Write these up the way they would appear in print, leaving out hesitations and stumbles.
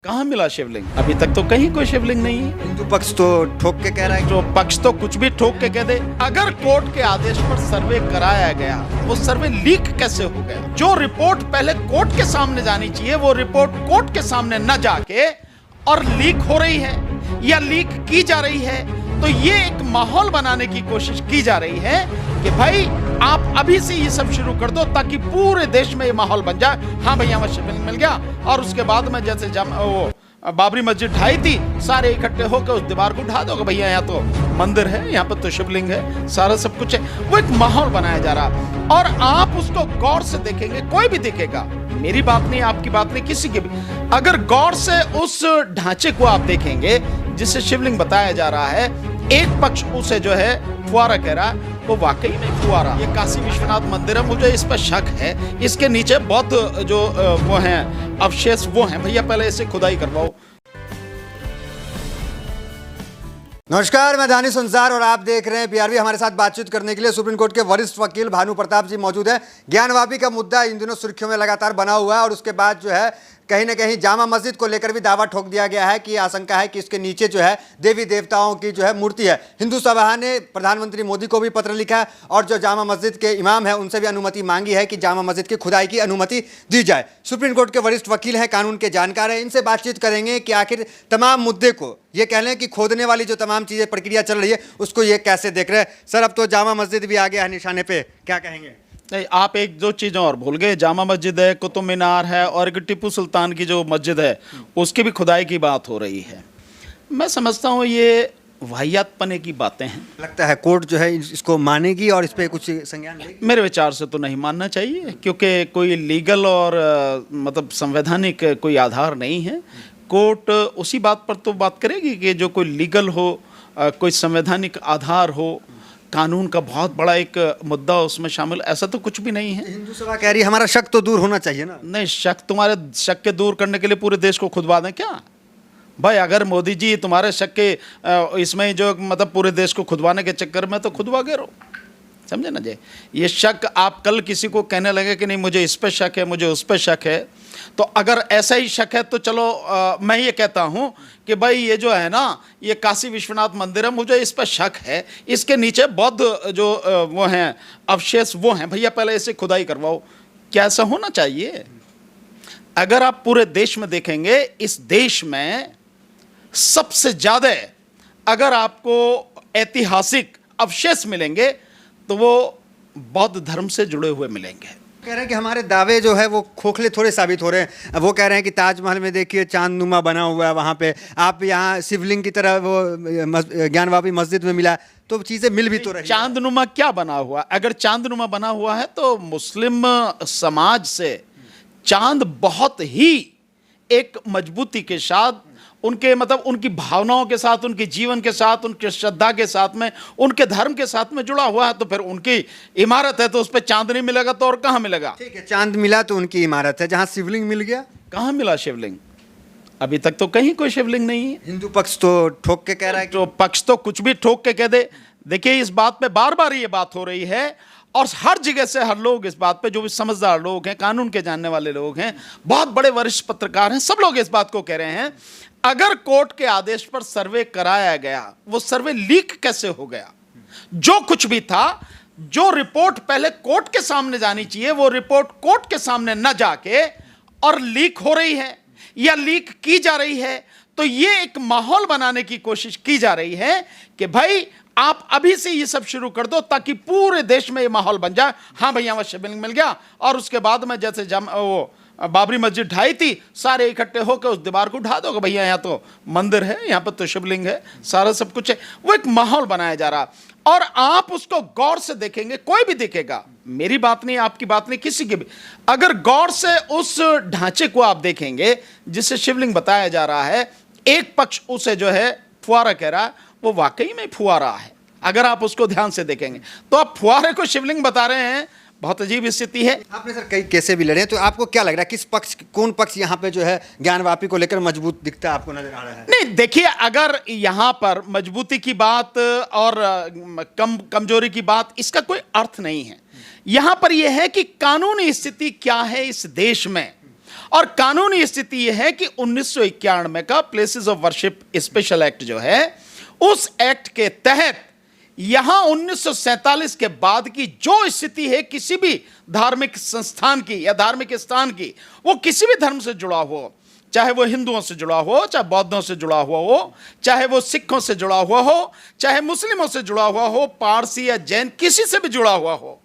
कहाँ मिला शिवलिंग? अभी तक तो कहीं कोई शिवलिंग नहीं है। हिंदू पक्ष तो ठोक के कह रहा है। जो पक्ष तो कुछ भी ठोक के कह दे। अगर कोर्ट के आदेश पर सर्वे कराया गया, वो सर्वे लीक कैसे हो गया? जो रिपोर्ट पहले कोर्ट के सामने जानी चाहिए, वो रिपोर्ट कोर्ट के सामने न जाके और लीक हो रही है या लीक की जा रही है। तो ये एक माहौल बनाने की कोशिश की जा रही है कि भाई आप अभी से ये सब शुरू कर दो ताकि पूरे देश में ये माहौल बन जाए। हाँ भैया हमें शिवलिंग मिल गया, और उसके बाद में जैसे वो बाबरी मस्जिद ढाई थी, सारे इकट्ठे होकर उस दीवार को ढा दोगे। भैया यहाँ तो मंदिर है, यहाँ पर तो शिवलिंग है, सारा सब कुछ है। वो एक माहौल बनाया जा रहा, और आप उसको गौर से देखेंगे, कोई भी देखेगा, मेरी बात नहीं, आपकी बात नहीं, किसी की भी, अगर गौर से उस ढांचे को आप देखेंगे जिसे शिवलिंग बताया जा रहा है, एक पक्ष उसे जो है फुआरा कह रहा है, वो वाकई में फुआरा। ये काशी विश्वनाथ मंदिर है, मुझे इस पर शक है। इसके नीचे बौद्ध जो वो हैं अवशेष, वो हैं। भैया पहले इसे खुदाई करवाओ। नमस्कार, मैं दानिश अंसार और आप देख रहे हैं पीआरवी। हमारे साथ बातचीत करने के लिए सुप्रीम कोर्ट के वरिष्ठ वकील भानु प्रताप जी मौजूद हैं। ज्ञानवापी का मुद्दा इन दिनों सुर्खियों में लगातार बना हुआ है, और उसके बाद जो है कहीं ना कहीं जामा मस्जिद को लेकर भी दावा ठोक दिया गया है कि आशंका है कि इसके नीचे जो है देवी देवताओं की जो है मूर्ति है। हिंदू सभा ने प्रधानमंत्री मोदी को भी पत्र लिखा है, और जो जामा मस्जिद के इमाम है उनसे भी अनुमति मांगी है कि जामा मस्जिद की खुदाई की अनुमति दी जाए। सुप्रीम कोर्ट के वरिष्ठ वकील हैं, कानून के जानकार हैं, इनसे बातचीत करेंगे कि आखिर तमाम मुद्दे को, ये कह लें कि खोदने वाली जो तमाम चीज़ें प्रक्रिया चल रही है उसको ये कैसे देख रहे हैं। सर, अब तो जामा मस्जिद भी आ गया है निशाने पे, क्या कहेंगे? नहीं, आप एक दो चीज़ें और भूल गए। जामा मस्जिद है, कुतुब मीनार है, और एक टीपू सुल्तान की जो मस्जिद है उसकी भी खुदाई की बात हो रही है। मैं समझता हूँ ये वाहियातपने की बातें हैं। लगता है कोर्ट जो है इसको मानेगी और इस पर कुछ संज्ञान लेगी? मेरे विचार से तो नहीं मानना चाहिए, क्योंकि कोई लीगल और मतलब संवैधानिक कोई आधार नहीं है। कोर्ट उसी बात पर तो बात करेगी कि जो कोई लीगल हो, कोई संवैधानिक आधार हो, कानून का बहुत बड़ा एक मुद्दा उसमें शामिल, ऐसा तो कुछ भी नहीं है। हिंदू सभा कह रही है हमारा शक तो दूर होना चाहिए ना। नहीं, शक, तुम्हारे शक के दूर करने के लिए पूरे देश को खुदवा दें क्या भाई? अगर मोदी जी तुम्हारे शक के इसमें जो मतलब पूरे देश को खुदवाने के चक्कर में तो खुदवा गए रहो, समझे ना जी। ये शक आप कल किसी को कहने लगे कि नहीं मुझे इस पे शक है, मुझे उस पे शक है, तो अगर ऐसा ही शक है तो चलो मैं ये कहता हूँ कि भाई ये जो है ना, ये काशी विश्वनाथ मंदिर है, मुझे इस पर शक है, इसके नीचे बौद्ध जो वो हैं अवशेष, वो हैं। भैया पहले इसे खुदाई करवाओ। क्या ऐसा होना चाहिए? अगर आप पूरे देश में देखेंगे, इस देश में सबसे ज़्यादा अगर आपको ऐतिहासिक अवशेष मिलेंगे तो वो बौद्ध धर्म से जुड़े हुए मिलेंगे। कह रहे हैं कि हमारे दावे जो है वो खोखले थोड़े साबित हो रहे हैं। वो कह रहे हैं कि ताजमहल में देखिए चांदनुमा बना हुआ है, वहाँ पे आप यहाँ शिवलिंग की तरह वो ज्ञानवापी मस्जिद में मिला, तो चीज़ें मिल भी तो रही। चांदनुमा क्या बना हुआ? अगर चांदनुमा बना हुआ है तो मुस्लिम समाज से चांद बहुत ही एक मजबूती के साथ, उनके मतलब उनकी भावनाओं के साथ, उनके जीवन के साथ, उनके श्रद्धा के साथ में, उनके धर्म के साथ में जुड़ा हुआ है। तो फिर उनकी इमारत है तो उस पर चांद नहीं मिलेगा तो और कहाँ मिलेगा? ठीक है, चांद मिला तो उनकी इमारत है, जहाँ शिवलिंग मिल गया। कहाँ मिला शिवलिंग? अभी तक तो कहीं कोई शिवलिंग नहीं है। हिंदू पक्ष तो ठोक के कह रहा है। जो पक्ष तो कुछ भी ठोक के कह दे। देखिए, इस बात पे बार बार ये बात हो रही है, और हर जगह से हर लोग इस बात पे, जो भी समझदार लोग हैं, कानून के जानने वाले लोग हैं, बहुत बड़े वरिष्ठ पत्रकार हैं, सब लोग इस बात को कह रहे हैं, अगर कोर्ट के आदेश पर सर्वे कराया गया, वो सर्वे लीक कैसे हो गया? जो कुछ भी था, जो रिपोर्ट पहले कोर्ट के सामने जानी चाहिए, वो रिपोर्ट कोर्ट के सामने न जाके और लीक हो रही है या लीक की जा रही है। तो ये एक माहौल बनाने की कोशिश की जा रही है कि भाई आप अभी से ये सब शुरू कर दो ताकि पूरे देश में ये माहौल बन जाए। हाँ भैया हमें शिवलिंग मिल गया, और उसके बाद में जैसे वो बाबरी मस्जिद ढाई थी, सारे इकट्ठे होकर उस दीवार को ढा दोगे। भैया यहाँ तो मंदिर है, यहाँ पर तो शिवलिंग है, सारा सब कुछ है। वो एक माहौल बनाया जा रहा, और आप उसको गौर से देखेंगे, कोई भी देखेगा, मेरी बात नहीं, आपकी बात नहीं, किसी की भी, अगर गौर से उस ढांचे को आप देखेंगे जिसे शिवलिंग बताया जा रहा है, एक पक्ष उसे जो है फुआरा कह रहा है, वो वाकई में फुआरा है। अगर आप उसको ध्यान से देखेंगे तो आप फुआरे को शिवलिंग बता रहे हैं। बहुत अजीब स्थिति है। आपने सर कई केसें भी लड़े हैं, तो आपको क्या लग रहा है किस पक्ष, कौन पक्ष यहाँ पे जो है ज्ञानवापी को लेकर मजबूत दिखता है, आपको नजर आ रहा है? नहीं, देखिए, अगर यहाँ पर मजबूती की बात और कमजोरी की बात, इसका कोई अर्थ नहीं है। यहाँ पर यह है कि कानूनी स्थिति क्या है इस देश में, और कानूनी स्थिति यह है कि 1991 का places of worship special act जो है, उस एक्ट के तहत यहां 1947 के बाद की जो स्थिति है किसी भी धार्मिक संस्थान की या धार्मिक स्थान की, वो किसी भी धर्म से जुड़ा हो, चाहे वो हिंदुओं से जुड़ा हो, चाहे बौद्धों से जुड़ा हुआ हो, चाहे वो सिखों से जुड़ा हुआ हो, चाहे मुस्लिमों से जुड़ा हुआ हो, पारसी या जैन किसी से भी जुड़ा हुआ हो,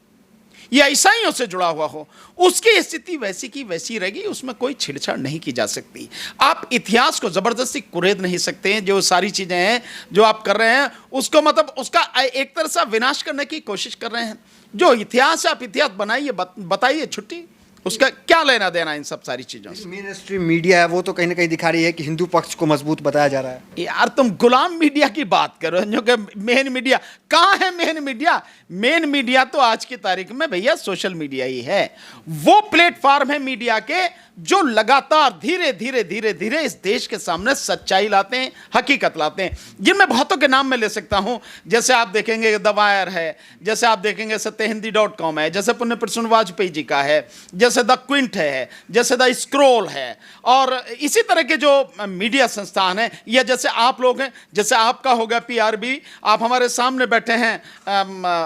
या ईसाइयों से जुड़ा हुआ हो, उसकी स्थिति वैसी की वैसी रहेगी, उसमें कोई छेड़छाड़ नहीं की जा सकती। आप इतिहास को जबरदस्ती कुरेद नहीं सकते हैं। जो सारी चीजें हैं जो आप कर रहे हैं, उसको मतलब उसका एक तरह से विनाश करने की कोशिश कर रहे हैं। जो इतिहास है, आप इतिहास बनाइए, बताइए, छुट्टी, उसका क्या लेना देना इन सब सारी चीजों से। मेन स्ट्रीम मीडिया है वो तो कहीं ना कहीं दिखा रही है कि हिंदू पक्ष को मजबूत बताया जा रहा है। यार तुम गुलाम मीडिया की बात करो, जो कि मेन मीडिया कहाँ है? मेन मीडिया, मेन मीडिया तो आज की तारीख में भैया सोशल मीडिया ही है। वो प्लेटफॉर्म है मीडिया के जो लगातार धीरे धीरे धीरे धीरे इस देश के सामने सच्चाई लाते हैं, हकीकत लाते हैं, जिनमें बहुतों के नाम मैं ले सकता हूं। जैसे आप देखेंगे द वायर है, जैसे आप देखेंगे सत्यहिंदी.com है, जैसे पुण्य प्रसून वाजपेयी जी का है, जैसे द क्विंट है, जैसे द स्क्रोल है, और इसी तरह के जो मीडिया संस्थान हैं, या जैसे आप लोग हैं, जैसे आपका हो गया PRB, आप हमारे सामने बैठे हैं,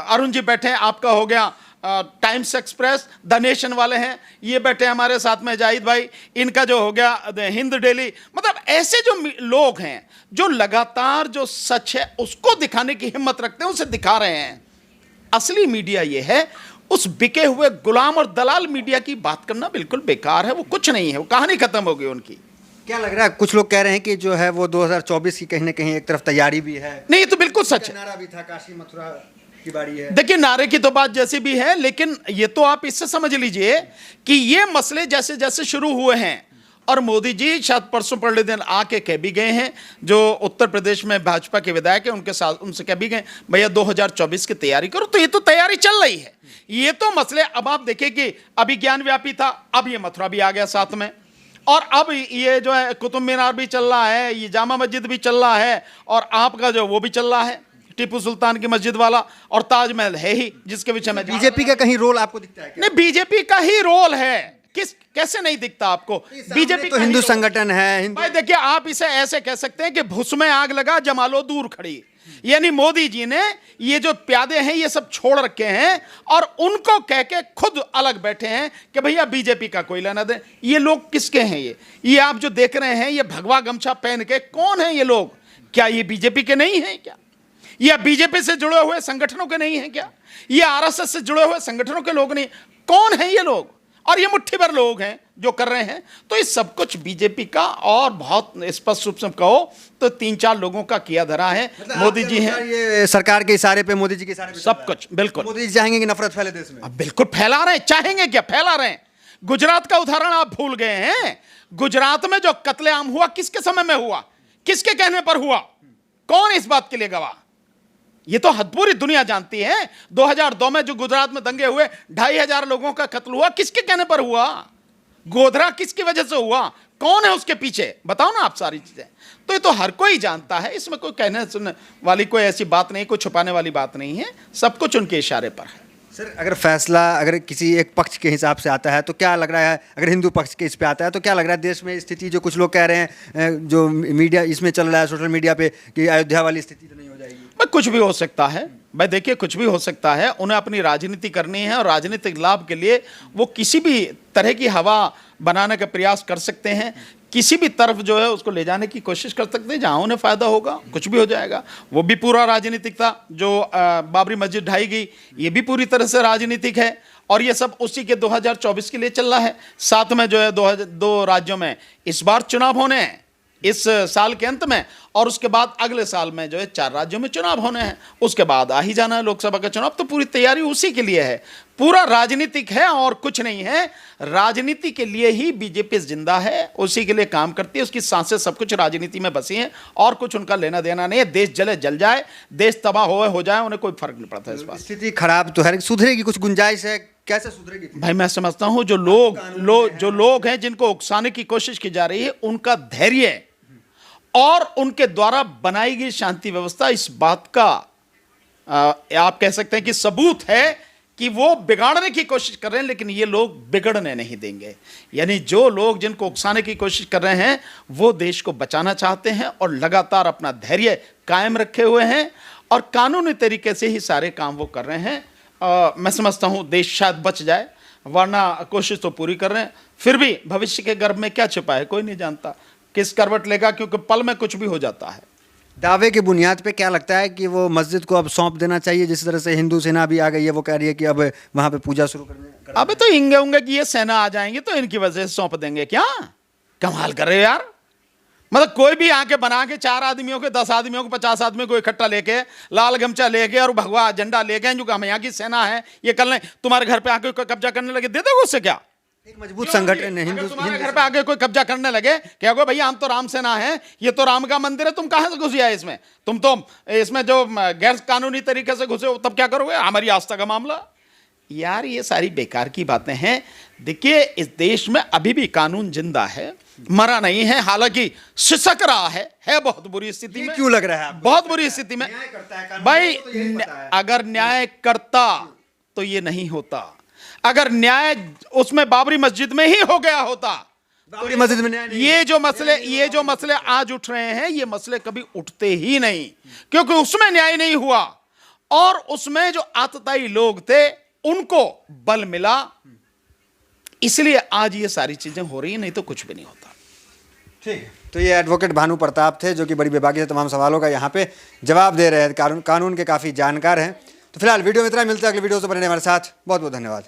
अरुण जी बैठे हैं, आपका हो गया टाइम्स एक्सप्रेस, द नेशन वाले हैं, ये बैठे हमारे साथ में जाहिद भाई, इनका जो हो गया हिंद डेली। मतलब ऐसे जो लोग हैं जो लगातार जो सच है उसको दिखाने की हिम्मत रखते हैं, उसे दिखा रहे हैं। असली मीडिया ये है। उस बिके हुए गुलाम और दलाल मीडिया की बात करना बिल्कुल बेकार है, वो कुछ नहीं है, वो कहानी खत्म हो गई उनकी। क्या लग रहा है, कुछ लोग कह रहे हैं कि जो है वो 2024 की कहीं ना कहीं एक तरफ तैयारी भी है। नहीं, ये तो बिल्कुल सच है। नारा भी था, काशी मथुरा की बारी है। देखिए, नारे की तो बात जैसी भी है, लेकिन ये तो आप इससे समझ लीजिए कि ये मसले जैसे जैसे शुरू हुए हैं, और मोदी जी शायद परसों पहले दिन आके कह भी गए हैं, जो उत्तर प्रदेश में भाजपा के विधायक हैं उनके साथ, उनसे कह भी गए भैया 2024 की तैयारी करो। तो ये तो तैयारी चल रही है। ये तो मसले, अब आप देखिए कि अभी ज्ञान व्यापी था, अब ये मथुरा भी आ गया साथ में, और अब ये जो है कुतुब मीनार भी चल रहा है, ये जामा मस्जिद भी चल रहा है, और आपका जो वो भी चल रहा है टीपू सुल्तान की मस्जिद वाला, और ताजमहल है ही जिसके पीछे में। बीजेपी का कहीं रोल आपको दिखता है क्या? नहीं, बीजेपी का ही रोल है। कैसे नहीं दिखता आपको? बीजेपी तो हिंदू संगठन है। भाई देखिए, आप इसे ऐसे कह सकते हैं कि भुस में आग लगा जमालो दूर खड़ी। यानी मोदी जी ने ये जो प्यादे हैं ये सब छोड़ रखे हैं, और उनको कह के खुद अलग बैठे हैं कि भैया बीजेपी का कोई लेना दे। ये लोग किसके हैं? ये आप जो देख रहे हैं, ये भगवा गमछा पहन के कौन है ये लोग? क्या ये बीजेपी के नहीं हैं क्या? या बीजेपी से जुड़े हुए संगठनों के नहीं हैं क्या? ये RSS से जुड़े हुए संगठनों के लोग नहीं? कौन है ये लोग? और ये मुट्ठी भर लोग हैं जो कर रहे हैं। तो ये सब कुछ बीजेपी का, और बहुत स्पष्ट रूप से कहो तो 3-4 लोगों का किया धरा है। मतलब मोदी जी हैं, ये सरकार के इशारे पे, मोदी जी के इशारे पे सब कुछ। बिल्कुल, मोदी जी चाहेंगे कि नफरत फैले देश में। अब बिल्कुल फैला रहे हैं, चाहेंगे क्या, फैला रहे हैं। गुजरात का उदाहरण आप भूल गए हैं। गुजरात में जो कत्लेआम हुआ किसके समय में हुआ? किसके कहने पर हुआ? कौन इस बात के लिए गवाह? ये तो हद पूरी दुनिया जानती है। 2002 में जो गुजरात में दंगे हुए, 2500 लोगों का कत्ल हुआ, किसके कहने पर हुआ? गोधरा किसकी वजह से हुआ? कौन है उसके पीछे? बताओ ना आप सारी चीजें। तो ये तो हर कोई जानता है, इसमें कोई कहने सुनने वाली कोई ऐसी बात नहीं, कोई छुपाने वाली बात नहीं है। सब कुछ उनके इशारे पर है। सर, अगर फैसला अगर किसी एक पक्ष के हिसाब से आता है तो क्या लग रहा है, अगर हिंदू पक्ष के इस पे आता है तो क्या लग रहा है देश में स्थिति, जो कुछ लोग कह रहे हैं, जो मीडिया इसमें चल रहा है सोशल मीडिया पे, कि अयोध्या वाली स्थिति तो नहीं हो जाएगी? भाई कुछ भी हो सकता है। भाई देखिए, कुछ भी हो सकता है। उन्हें अपनी राजनीति करनी है, और राजनीतिक लाभ के लिए वो किसी भी तरह की हवा बनाने का प्रयास कर सकते हैं। किसी भी तरफ जो है उसको ले जाने की कोशिश कर सकते हैं, जहां उन्हें फायदा होगा, कुछ भी हो जाएगा। वो भी पूरा राजनीतिक था। जो बाबरी मस्जिद ढाई गई, ये भी पूरी तरह से राजनीतिक है, और ये सब उसी के 2024 के लिए चल रहा है। साथ में जो है 2 राज्यों में इस बार चुनाव होने हैं, इस साल के अंत में, और उसके बाद अगले साल में जो है 4 राज्यों में चुनाव होने हैं। उसके बाद आ ही जाना है लोकसभा का चुनाव। तो पूरी तैयारी उसी के लिए है, पूरा राजनीतिक है और कुछ नहीं है। राजनीति के लिए ही बीजेपी जिंदा है, उसी के लिए काम करती है, उसकी सांसें सब कुछ राजनीति में बसी हैं, और कुछ उनका लेना देना नहीं है। देश जले जल जाए, देश तबाह हो जाए, उन्हें कोई फर्क नहीं पड़ता इस बात। स्थिति खराब तो है, सुधरेगी, कुछ गुंजाइश है? कैसे सुधरेगी? भाई मैं समझता हूं जो लोग हैं जिनको उकसाने की कोशिश की जा रही है, उनका धैर्य और उनके द्वारा बनाई गई शांति व्यवस्था इस बात का आप कह सकते हैं कि सबूत है कि वो बिगाड़ने की कोशिश कर रहे हैं, लेकिन ये लोग बिगड़ने नहीं देंगे। यानी जो लोग जिनको उकसाने की कोशिश कर रहे हैं वो देश को बचाना चाहते हैं और लगातार अपना धैर्य कायम रखे हुए हैं और कानूनी तरीके से ही सारे काम वो कर रहे हैं। मैं समझता हूँ देश शायद बच जाए, वरना कोशिश तो पूरी कर रहे हैं। फिर भी भविष्य के गर्भ में क्या छिपा है कोई नहीं जानता, किस करवट लेगा, क्योंकि पल में कुछ भी हो जाता है। दावे की बुनियाद पे क्या लगता है कि वो मस्जिद को अब सौंप देना चाहिए? जिस तरह से हिंदू सेना भी आ गई है, वो कह रही है कि अब वहां पे पूजा शुरू करने। अबे तो इंगे होंगे कि ये सेना आ जाएंगे तो इनकी वजह से सौंप देंगे क्या? कमाल कर रहे हो यार। मतलब कोई भी आके बना के 4 आदमियों के 10 आदमियों को 50 आदमियों को इकट्ठा लेके लाल गमछा लेके और भगवा झंडा लेके जो हम यहाँ की सेना है ये कल नहीं तुम्हारे घर पे आके कोई कब्जा करने लगे, दे दोगे उससे क्या? एक मजबूत संगठन है हिंदू। तुम्हारे घर पे आके कोई कब्जा करने लगे क्या गो भैया हम तो राम सेना है, ये तो राम का मंदिर है, तुम कहां से घुसे आए इसमें? तुम तो इसमें जो गैर कानूनी तरीके से घुसे हो तब क्या करोगे? हमारी आस्था का मामला। यार ये सारी बेकार की बातें हैं। देखिए इस देश में अभी भी कानून जिंदा है, मरा नहीं है, हालांकि सिसक रहा है बहुत बुरी स्थिति में। क्यों लग रहा है आपको? बहुत बुरी स्थिति में भाई। अगर न्याय करता तो ये नहीं होता। अगर न्याय उसमें बाबरी मस्जिद में ही हो गया होता, बाबरी मस्जिद में न्याय नहीं। ये जो मसले आज उठ रहे हैं ये मसले कभी उठते ही नहीं, क्योंकि उसमें न्याय नहीं हुआ और उसमें जो आतताई लोग थे उनको बल मिला, इसलिए आज ये सारी चीजें हो रही हैं, नहीं तो कुछ भी नहीं होता। ठीक है, तो ये एडवोकेट भानु प्रताप थे जो कि बड़ी बेबाकी से तमाम सवालों का यहाँ पे जवाब दे रहे हैं, कानून के काफ़ी जानकार हैं। तो फिलहाल वीडियो में इतना, मिलते हैं अगले वीडियो से। बने हमारे साथ, बहुत बहुत धन्यवाद।